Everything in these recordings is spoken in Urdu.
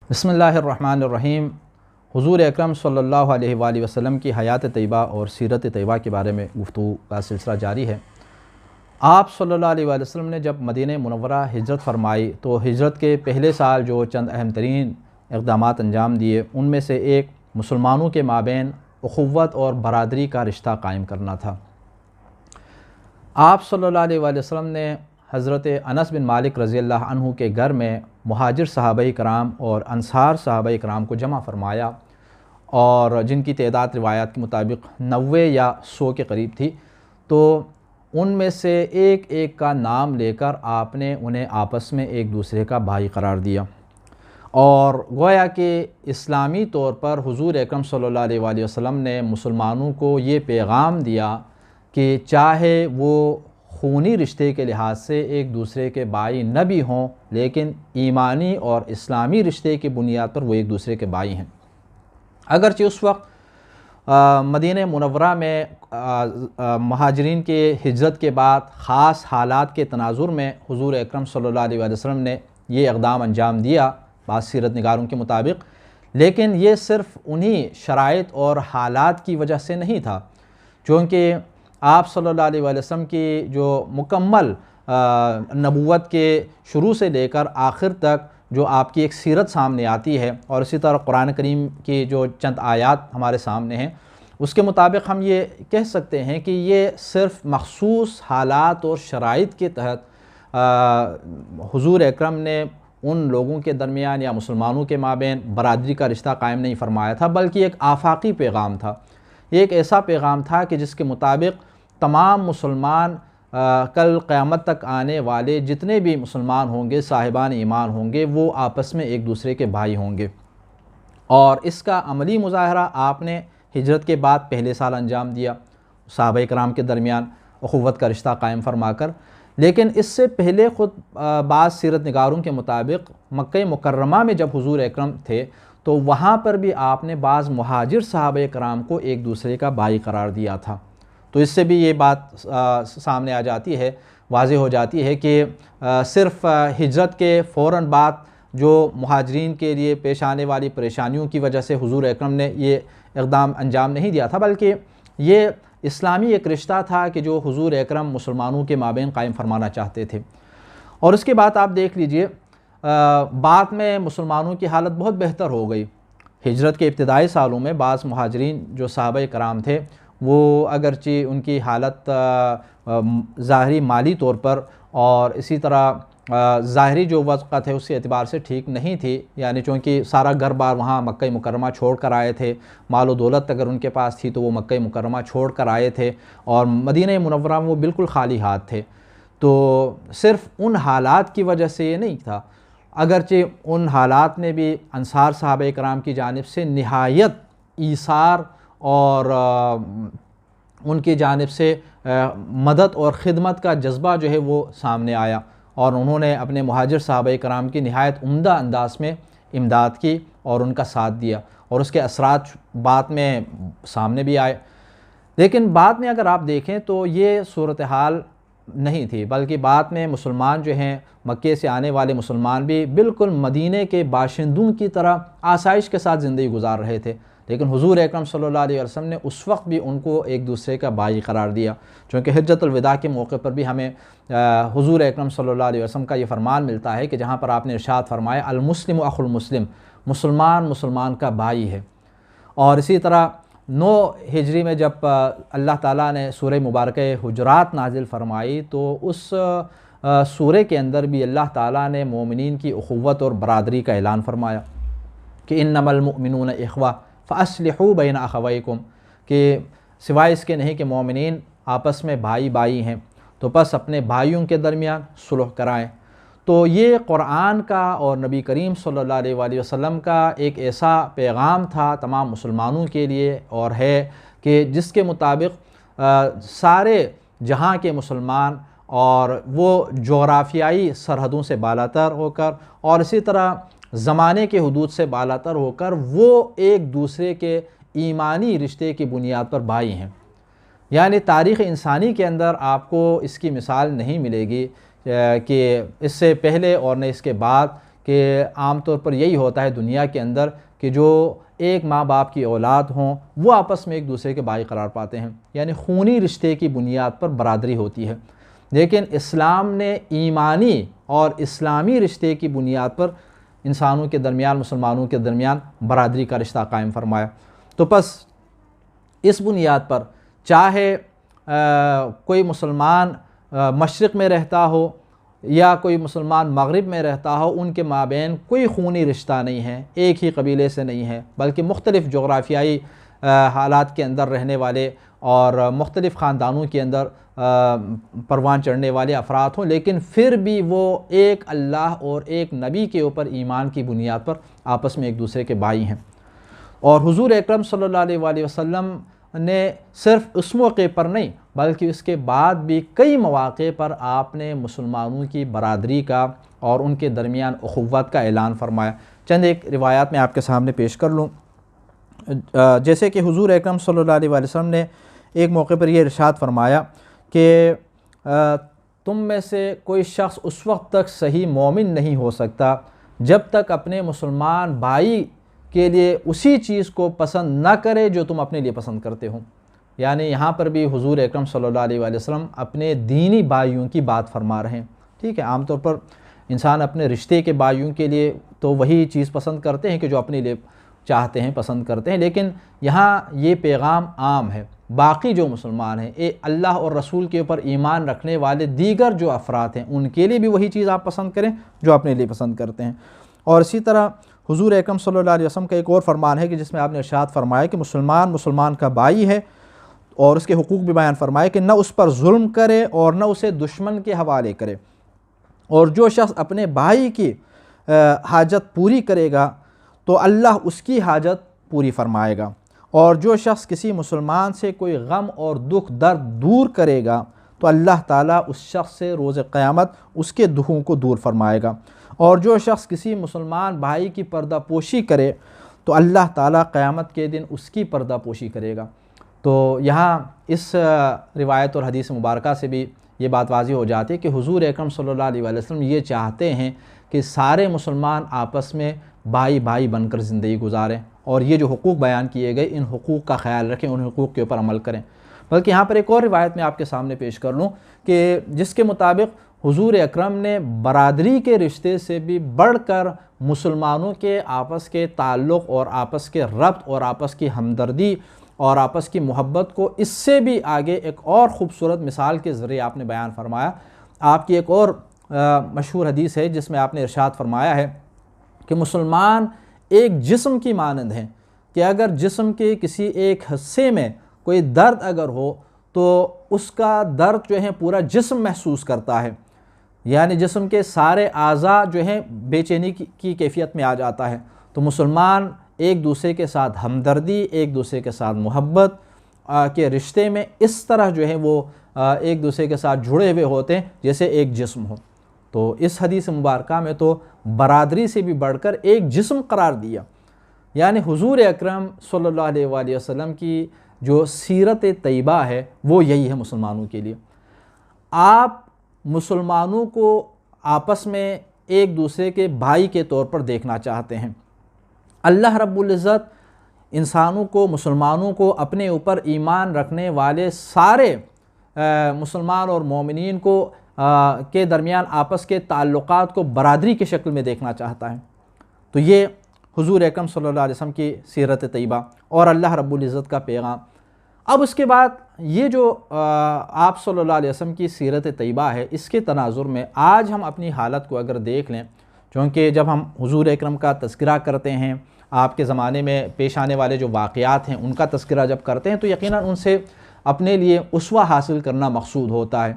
بسم اللہ الرحمن الرحیم۔ حضور اکرم صلی اللہ علیہ وآلہ وسلم کی حیات طیبہ اور سیرت طیبہ کے بارے میں گفتگو کا سلسلہ جاری ہے۔ آپ صلی اللہ علیہ وآلہ وسلم نے جب مدینہ منورہ ہجرت فرمائی تو ہجرت کے پہلے سال جو چند اہم ترین اقدامات انجام دیے ان میں سے ایک مسلمانوں کے مابین اخوت اور برادری کا رشتہ قائم کرنا تھا۔ آپ صلی اللہ علیہ وآلہ وسلم نے حضرت انس بن مالک رضی اللہ عنہ کے گھر میں مہاجر صحابہ کرام اور انصار صحابہ کرام کو جمع فرمایا، اور جن کی تعداد روایات کے مطابق 90 یا 100 کے قریب تھی۔ تو ان میں سے ایک ایک کا نام لے کر آپ نے انہیں آپس میں ایک دوسرے کا بھائی قرار دیا، اور گویا کہ اسلامی طور پر حضور اکرم صلی اللہ علیہ وآلہ وسلم نے مسلمانوں کو یہ پیغام دیا کہ چاہے وہ خونی رشتے کے لحاظ سے ایک دوسرے کے بھائی نہ بھی ہوں، لیکن ایمانی اور اسلامی رشتے کی بنیاد پر وہ ایک دوسرے کے بھائی ہیں۔ اگرچہ اس وقت مدینہ منورہ میں مہاجرین کے ہجرت کے بعد خاص حالات کے تناظر میں حضور اکرم صلی اللہ علیہ وآلہ وسلم نے یہ اقدام انجام دیا بعض سیرت نگاروں کے مطابق، لیکن یہ صرف انہی شرائط اور حالات کی وجہ سے نہیں تھا، چونکہ آپ صلی اللہ علیہ وآلہ وسلم کی جو مکمل نبوت کے شروع سے لے کر آخر تک جو آپ کی ایک سیرت سامنے آتی ہے، اور اسی طرح قرآن کریم کی جو چند آیات ہمارے سامنے ہیں، اس کے مطابق ہم یہ کہہ سکتے ہیں کہ یہ صرف مخصوص حالات اور شرائط کے تحت حضور اکرم نے ان لوگوں کے درمیان یا مسلمانوں کے مابین برادری کا رشتہ قائم نہیں فرمایا تھا، بلکہ ایک آفاقی پیغام تھا۔ یہ ایک ایسا پیغام تھا کہ جس کے مطابق تمام مسلمان کل قیامت تک آنے والے جتنے بھی مسلمان ہوں گے، صاحبان ایمان ہوں گے، وہ آپس میں ایک دوسرے کے بھائی ہوں گے، اور اس کا عملی مظاہرہ آپ نے ہجرت کے بعد پہلے سال انجام دیا صحابہ کرام کے درمیان اخوت کا رشتہ قائم فرما کر۔ لیکن اس سے پہلے خود بعض سیرت نگاروں کے مطابق مکہ مکرمہ میں جب حضور اکرم تھے تو وہاں پر بھی آپ نے بعض مہاجر صحابہ کرام کو ایک دوسرے کا بھائی قرار دیا تھا۔ تو اس سے بھی یہ بات سامنے آ جاتی ہے، واضح ہو جاتی ہے کہ صرف ہجرت کے فوراً بعد جو مہاجرین کے لیے پیش آنے والی پریشانیوں کی وجہ سے حضور اکرم نے یہ اقدام انجام نہیں دیا تھا، بلکہ یہ اسلامی ایک رشتہ تھا کہ جو حضور اکرم مسلمانوں کے مابین قائم فرمانا چاہتے تھے۔ اور اس کے بعد آپ دیکھ لیجئے بعد میں مسلمانوں کی حالت بہت بہتر ہو گئی۔ ہجرت کے ابتدائی سالوں میں بعض مہاجرین جو صحابہ کرام تھے وہ اگرچہ ان کی حالت ظاہری مالی طور پر اور اسی طرح ظاہری جو وضع تھے اس کے اعتبار سے ٹھیک نہیں تھی، یعنی چونکہ سارا گھر بار وہاں مکہ مکرمہ چھوڑ کر آئے تھے، مال و دولت اگر ان کے پاس تھی تو وہ مکہ مکرمہ چھوڑ کر آئے تھے، اور مدینہ منورہ میں وہ بالکل خالی ہاتھ تھے۔ تو صرف ان حالات کی وجہ سے یہ نہیں تھا، اگرچہ ان حالات میں بھی انصار صحابہ کرام کی جانب سے نہایت ایثار اور ان کی جانب سے مدد اور خدمت کا جذبہ جو ہے وہ سامنے آیا، اور انہوں نے اپنے مہاجر صحابہ کرام کی نہایت عمدہ انداز میں امداد کی اور ان کا ساتھ دیا، اور اس کے اثرات بعد میں سامنے بھی آئے۔ لیکن بعد میں اگر آپ دیکھیں تو یہ صورتحال نہیں تھی، بلکہ بعد میں مسلمان جو ہیں مکے سے آنے والے مسلمان بھی بالکل مدینہ کے باشندوں کی طرح آسائش کے ساتھ زندگی گزار رہے تھے، لیکن حضور اکرم صلی اللہ علیہ وسلم نے اس وقت بھی ان کو ایک دوسرے کا بھائی قرار دیا، چونکہ حجۃ الوداع کے موقع پر بھی ہمیں حضور اکرم صلی اللہ علیہ وسلم کا یہ فرمان ملتا ہے کہ جہاں پر آپ نے ارشاد فرمایا المسلم اخو المسلم، مسلمان مسلمان کا بھائی ہے۔ اور اسی طرح 9 ہجری میں جب اللہ تعالیٰ نے سورہ مبارکہ حجرات نازل فرمائی تو اس سورہ کے اندر بھی اللہ تعالیٰ نے مومنین کی اخوت اور برادری کا اعلان فرمایا کہ انما المؤمنون اخوہ فاصلحوا بین اخویکم، کہ سوائے اس کے نہیں کہ مومنین آپس میں بھائی بھائی ہیں، تو بس اپنے بھائیوں کے درمیان صلح کرائیں۔ تو یہ قرآن کا اور نبی کریم صلی اللہ علیہ وآلہ وسلم کا ایک ایسا پیغام تھا تمام مسلمانوں کے لیے، اور ہے کہ جس کے مطابق سارے جہاں کے مسلمان اور وہ جغرافیائی سرحدوں سے بالاتر ہو کر اور اسی طرح زمانے کے حدود سے بالاتر ہو کر وہ ایک دوسرے کے ایمانی رشتے کی بنیاد پر بھائی ہیں۔ یعنی تاریخ انسانی کے اندر آپ کو اس کی مثال نہیں ملے گی کہ اس سے پہلے اور نہ اس کے بعد کہ عام طور پر یہی ہوتا ہے دنیا کے اندر کہ جو ایک ماں باپ کی اولاد ہوں وہ آپس میں ایک دوسرے کے بھائی قرار پاتے ہیں، یعنی خونی رشتے کی بنیاد پر برادری ہوتی ہے۔ لیکن اسلام نے ایمانی اور اسلامی رشتے کی بنیاد پر انسانوں کے درمیان، مسلمانوں کے درمیان برادری کا رشتہ قائم فرمایا۔ تو پس اس بنیاد پر چاہے کوئی مسلمان مشرق میں رہتا ہو یا کوئی مسلمان مغرب میں رہتا ہو، ان کے مابین کوئی خونی رشتہ نہیں ہے، ایک ہی قبیلے سے نہیں ہے، بلکہ مختلف جغرافیائی حالات کے اندر رہنے والے اور مختلف خاندانوں کے اندر پروان چڑھنے والے افراد ہوں، لیکن پھر بھی وہ ایک اللہ اور ایک نبی کے اوپر ایمان کی بنیاد پر آپس میں ایک دوسرے کے بھائی ہیں۔ اور حضور اکرم صلی اللہ علیہ وآلہ وسلم نے صرف اس موقع پر نہیں بلکہ اس کے بعد بھی کئی مواقع پر آپ نے مسلمانوں کی برادری کا اور ان کے درمیان اخوت کا اعلان فرمایا۔ چند ایک روایات میں آپ کے سامنے پیش کر لوں، جیسے کہ حضور اکرم صلی اللہ علیہ وآلہ وسلم نے ایک موقع پر یہ ارشاد فرمایا کہ تم میں سے کوئی شخص اس وقت تک صحیح مومن نہیں ہو سکتا جب تک اپنے مسلمان بھائی کے لیے اسی چیز کو پسند نہ کرے جو تم اپنے لیے پسند کرتے ہو۔ یعنی یہاں پر بھی حضور اکرم صلی اللہ علیہ وآلہ وسلم اپنے دینی بھائیوں کی بات فرما رہے ہیں، ٹھیک ہے۔ عام طور پر انسان اپنے رشتے کے بھائیوں کے لیے تو وہی چیز پسند کرتے ہیں کہ جو اپنے لیے چاہتے ہیں، پسند کرتے ہیں، لیکن یہاں یہ پیغام عام ہے، باقی جو مسلمان ہیں، اللہ اور رسول کے اوپر ایمان رکھنے والے دیگر جو افراد ہیں، ان کے لیے بھی وہی چیز آپ پسند کریں جو اپنے لیے پسند کرتے ہیں۔ اور اسی طرح حضور اکرم صلی اللہ علیہ وسلم کا ایک اور فرمان ہے کہ جس میں آپ نے ارشاد فرمایا کہ مسلمان کا بھائی ہے، اور اس کے حقوق بھی بیان فرمائے کہ نہ اس پر ظلم کرے اور نہ اسے دشمن کے حوالے کرے، اور جو شخص اپنے بھائی کی حاجت پوری کرے گا تو اللہ اس کی حاجت پوری فرمائے گا، اور جو شخص کسی مسلمان سے کوئی غم اور دکھ درد دور کرے گا تو اللہ تعالیٰ اس شخص سے روز قیامت اس کے دکھوں کو دور فرمائے گا، اور جو شخص کسی مسلمان بھائی کی پردہ پوشی کرے تو اللہ تعالیٰ قیامت کے دن اس کی پردہ پوشی کرے گا۔ تو یہاں اس روایت اور حدیث مبارکہ سے بھی یہ بات واضح ہو جاتی ہے کہ حضور اکرم صلی اللہ علیہ وآلہ وسلم یہ چاہتے ہیں کہ سارے مسلمان آپس میں بھائی بھائی بن کر زندگی گزاریں، اور یہ جو حقوق بیان کیے گئے ان حقوق کا خیال رکھیں، ان حقوق کے اوپر عمل کریں۔ بلکہ یہاں پر ایک اور روایت میں آپ کے سامنے پیش کر لوں کہ جس کے مطابق حضور اکرم نے برادری کے رشتے سے بھی بڑھ کر مسلمانوں کے آپس کے تعلق اور آپس کے ربط اور آپس کی ہمدردی اور آپس کی محبت کو اس سے بھی آگے ایک اور خوبصورت مثال کے ذریعے آپ نے بیان فرمایا۔ آپ کی ایک اور مشہور حدیث ہے جس میں آپ نے ارشاد فرمایا ہے کہ مسلمان ایک جسم کی مانند ہیں کہ اگر جسم کے کسی ایک حصے میں کوئی درد اگر ہو تو اس کا درد جو ہے پورا جسم محسوس کرتا ہے، یعنی جسم کے سارے اعضاء جو ہیں بے چینی کی کیفیت میں آ جاتا ہے۔ تو مسلمان ایک دوسرے کے ساتھ ہمدردی، ایک دوسرے کے ساتھ محبت کے رشتے میں اس طرح جو ہے وہ ایک دوسرے کے ساتھ جڑے ہوئے ہوتے ہیں جیسے ایک جسم ہو۔ تو اس حدیث مبارکہ میں تو برادری سے بھی بڑھ کر ایک جسم قرار دیا، یعنی حضور اکرم صلی اللہ علیہ وآلہ وسلم کی جو سیرت طیبہ ہے وہ یہی ہے مسلمانوں کے لیے۔ آپ مسلمانوں کو آپس میں ایک دوسرے کے بھائی کے طور پر دیکھنا چاہتے ہیں۔ اللہ رب العزت انسانوں کو، مسلمانوں کو اپنے اوپر ایمان رکھنے والے سارے مسلمان اور مومنین کو کے درمیان آپس کے تعلقات کو برادری کی شکل میں دیکھنا چاہتا ہے۔ تو یہ حضور اکرم صلی اللہ علیہ وسلم کی سیرت طیبہ اور اللہ رب العزت کا پیغام۔ اب اس کے بعد یہ جو آپ صلی اللہ علیہ وسلم کی سیرت طیبہ ہے، اس کے تناظر میں آج ہم اپنی حالت کو اگر دیکھ لیں، چونکہ جب ہم حضور اکرم کا تذکرہ کرتے ہیں، آپ کے زمانے میں پیش آنے والے جو واقعات ہیں ان کا تذکرہ جب کرتے ہیں تو یقیناً ان سے اپنے لیے اسوہ حاصل کرنا مقصود ہوتا ہے۔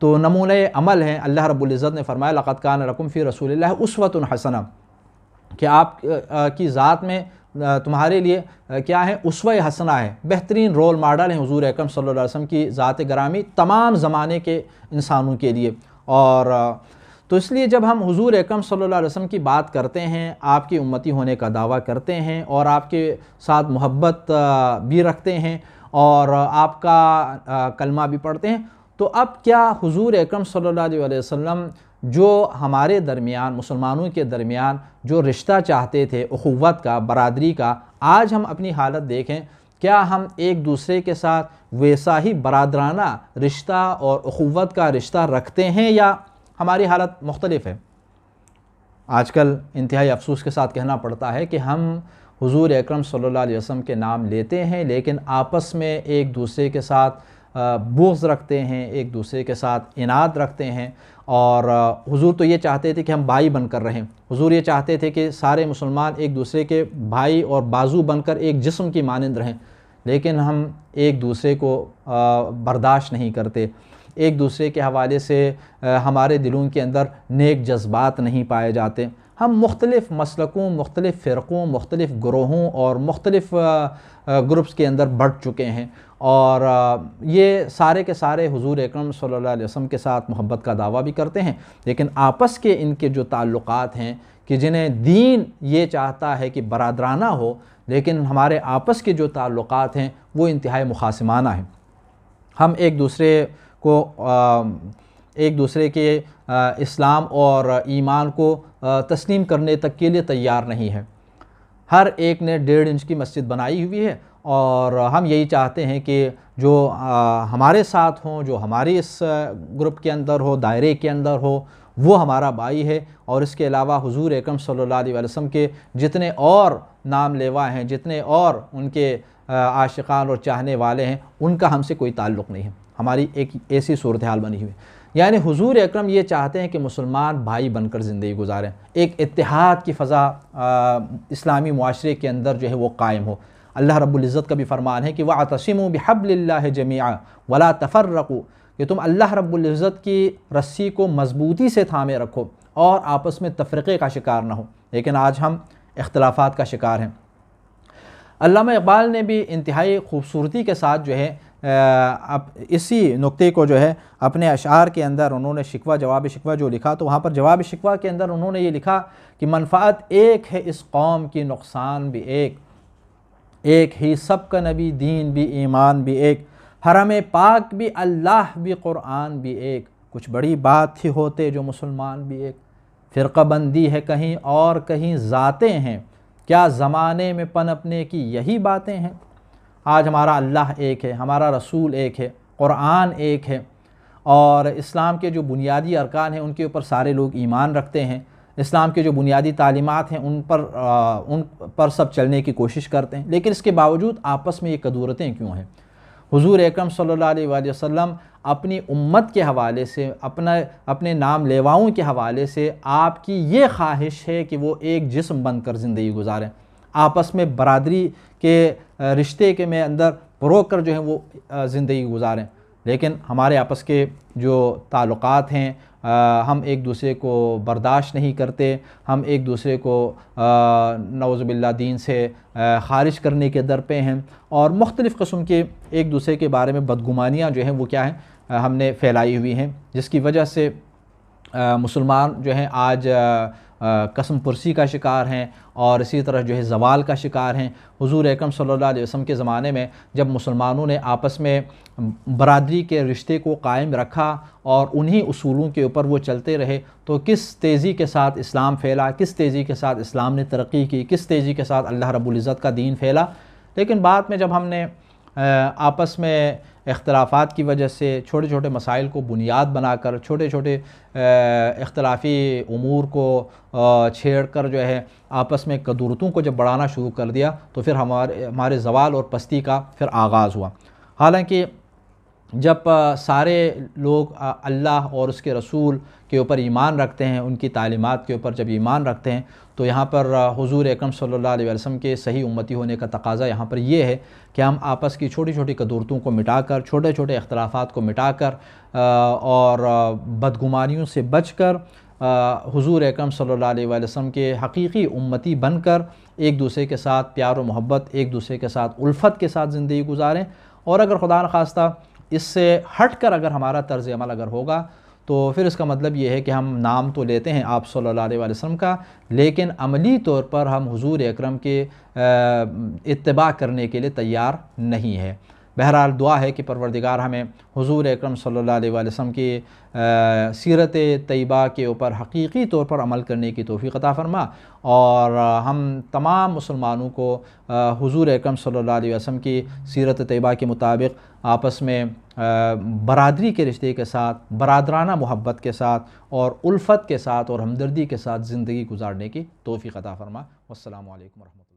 تو نمونہ عمل ہیں، اللہ رب العزت نے فرمایا لَقَدْ كَانَ لَكُمْ فِي رَسُولِ اللَّهِ أُسْوَةٌ حَسَنَةٌ، کہ آپ کی ذات میں تمہارے لیے کیا ہے؟ اسوہ حسنہ ہے، بہترین رول ماڈل ہیں حضور اکرم صلی اللہ علیہ وسلم کی ذات گرامی تمام زمانے کے انسانوں کے لیے۔ اور تو اس لیے جب ہم حضور اکرم صلی اللہ علیہ وسلم کی بات کرتے ہیں، آپ کی امتی ہونے کا دعویٰ کرتے ہیں اور آپ کے ساتھ محبت بھی رکھتے ہیں اور آپ کا کلمہ بھی پڑھتے ہیں، تو اب کیا حضور اکرم صلی اللہ علیہ وسلم جو ہمارے درمیان مسلمانوں کے درمیان جو رشتہ چاہتے تھے اخوت کا، برادری کا، آج ہم اپنی حالت دیکھیں، کیا ہم ایک دوسرے کے ساتھ ویسا ہی برادرانہ رشتہ اور اخوت کا رشتہ رکھتے ہیں یا ہماری حالت مختلف ہے؟ آج کل انتہائی افسوس کے ساتھ کہنا پڑتا ہے کہ ہم حضور اکرم صلی اللہ علیہ وسلم کے نام لیتے ہیں لیکن آپس میں ایک دوسرے کے ساتھ بغض رکھتے ہیں، ایک دوسرے کے ساتھ عناد رکھتے ہیں۔ اور حضور تو یہ چاہتے تھے کہ ہم بھائی بن کر رہیں، حضور یہ چاہتے تھے کہ سارے مسلمان ایک دوسرے کے بھائی اور بازو بن کر ایک جسم کی مانند رہیں، لیکن ہم ایک دوسرے کو برداشت نہیں کرتے، ایک دوسرے کے حوالے سے ہمارے دلوں کے اندر نیک جذبات نہیں پائے جاتے۔ ہم مختلف مسلکوں، مختلف فرقوں، مختلف گروہوں اور مختلف گروپس کے اندر بڑھ چکے ہیں، اور یہ سارے کے سارے حضور اکرم صلی اللہ علیہ وسلم کے ساتھ محبت کا دعویٰ بھی کرتے ہیں، لیکن آپس کے ان کے جو تعلقات ہیں کہ جنہیں دین یہ چاہتا ہے کہ برادرانہ ہو، لیکن ہمارے آپس کے جو تعلقات ہیں وہ انتہائی مخاصمانہ ہیں۔ ہم ایک دوسرے کے اسلام اور ایمان کو تسلیم کرنے تک کے لیے تیار نہیں ہے۔ ہر ایک نے 1.5 انچ کی مسجد بنائی ہوئی ہے، اور ہم یہی چاہتے ہیں کہ جو ہمارے ساتھ ہوں، جو ہماری اس گروپ کے اندر ہو، دائرے کے اندر ہو، وہ ہمارا بھائی ہے، اور اس کے علاوہ حضور اکرم صلی اللہ علیہ وسلم کے جتنے اور نام لیوا ہیں، جتنے اور ان کے عاشقان اور چاہنے والے ہیں، ان کا ہم سے کوئی تعلق نہیں ہے۔ ہماری ایک ایسی صورتحال بنی ہوئی ہے، یعنی حضور اکرم یہ چاہتے ہیں کہ مسلمان بھائی بن کر زندگی گزاریں، ایک اتحاد کی فضا اسلامی معاشرے کے اندر جو ہے وہ قائم ہو۔ اللہ رب العزت کا بھی فرمان ہے کہ وَاعْتَصِمُوا بِحَبْلِ اللَّهِ جَمِيعًا وَلَا تَفَرَّقُوا، کہ تم اللہ رب العزت کی رسی کو مضبوطی سے تھامے رکھو اور آپس میں تفرقے کا شکار نہ ہو، لیکن آج ہم اختلافات کا شکار ہیں۔ علامہ اقبال نے بھی انتہائی خوبصورتی کے ساتھ جو ہے اسی نقطے کو جو ہے اپنے اشعار کے اندر انہوں نے جواب شکوہ جو لکھا، تو وہاں پر جواب شکوہ کے اندر انہوں نے یہ لکھا کہ منفعت ایک ہے اس قوم کی، نقصان بھی ایک ہی سب کا نبی، دین بھی ایمان بھی ایک، حرم پاک بھی اللہ بھی قرآن بھی ایک، کچھ بڑی بات تھی ہوتے جو مسلمان بھی ایک، فرقہ بندی ہے کہیں اور کہیں ذاتیں ہیں، کیا زمانے میں پنپنے کی یہی باتیں ہیں۔ آج ہمارا اللہ ایک ہے، ہمارا رسول ایک ہے، قرآن ایک ہے، اور اسلام کے جو بنیادی ارکان ہیں ان کے اوپر سارے لوگ ایمان رکھتے ہیں، اسلام کے جو بنیادی تعلیمات ہیں ان پر سب چلنے کی کوشش کرتے ہیں، لیکن اس کے باوجود آپس میں یہ کدورتیں کیوں ہیں؟ حضور اکرم صلی اللہ علیہ وآلہ وسلم اپنی امت کے حوالے سے، اپنے نام لیواؤں کے حوالے سے آپ کی یہ خواہش ہے کہ وہ ایک جسم بن کر زندگی گزاریں، آپس میں برادری کے رشتے کے میں اندر پرو کر جو ہے وہ زندگی گزاریں، لیکن ہمارے آپس کے جو تعلقات ہیں، ہم ایک دوسرے کو برداشت نہیں کرتے، ہم ایک دوسرے کو نعوذ باللہ دین سے خارج کرنے کے در پہ ہیں، اور مختلف قسم کے ایک دوسرے کے بارے میں بدگمانیاں جو ہیں وہ کیا ہیں ہم نے پھیلائی ہوئی ہیں، جس کی وجہ سے مسلمان جو ہیں آج قسم پرسی کا شکار ہیں، اور اسی طرح جو ہے زوال کا شکار ہیں۔ حضور اکرم صلی اللہ علیہ وسلم کے زمانے میں جب مسلمانوں نے آپس میں برادری کے رشتے کو قائم رکھا اور انہی اصولوں کے اوپر وہ چلتے رہے، تو کس تیزی کے ساتھ اسلام پھیلا، کس تیزی کے ساتھ اسلام نے ترقی کی، کس تیزی کے ساتھ اللہ رب العزت کا دین پھیلا۔ لیکن بعد میں جب ہم نے آپس میں اختلافات کی وجہ سے چھوٹے چھوٹے مسائل کو بنیاد بنا کر، چھوٹے چھوٹے اختلافی امور کو چھیڑ کر جو ہے آپس میں کدورتوں کو جب بڑھانا شروع کر دیا، تو پھر ہمارے زوال اور پستی کا پھر آغاز ہوا۔ حالانکہ جب سارے لوگ اللہ اور اس کے رسول کے اوپر ایمان رکھتے ہیں، ان کی تعلیمات کے اوپر جب ایمان رکھتے ہیں، تو یہاں پر حضور اکرم صلی اللہ علیہ وسلم کے صحیح امتی ہونے کا تقاضا یہاں پر یہ ہے کہ ہم آپس کی چھوٹی چھوٹی کدورتوں کو مٹا کر، چھوٹے چھوٹے اختلافات کو مٹا کر اور بدگمانیوں سے بچ کر حضور اکرم صلی اللہ علیہ وسلم کے حقیقی امتی بن کر ایک دوسرے کے ساتھ پیار و محبت، ایک دوسرے کے ساتھ الفت کے ساتھ زندگی گزاریں۔ اور اگر خدا نخواستہ اس سے ہٹ کر اگر ہمارا طرز عمل اگر ہوگا، تو پھر اس کا مطلب یہ ہے کہ ہم نام تو لیتے ہیں آپ صلی اللہ علیہ وسلم کا، لیکن عملی طور پر ہم حضور اکرم کے اتباع کرنے کے لیے تیار نہیں ہے۔ بہرحال دعا ہے کہ پروردگار ہمیں حضور اکرم صلی اللہ علیہ وآلہ وسلم کی سیرت طیبہ کے اوپر حقیقی طور پر عمل کرنے کی توفیق عطا فرما، اور ہم تمام مسلمانوں کو حضور اکرم صلی اللہ علیہ وسلم کی سیرت طیبہ کے مطابق آپس میں برادری کے رشتے کے ساتھ، برادرانہ محبت کے ساتھ اور الفت کے ساتھ اور ہمدردی کے ساتھ زندگی گزارنے کی توفیق عطا فرما۔ والسلام علیکم ورحمۃ اللہ۔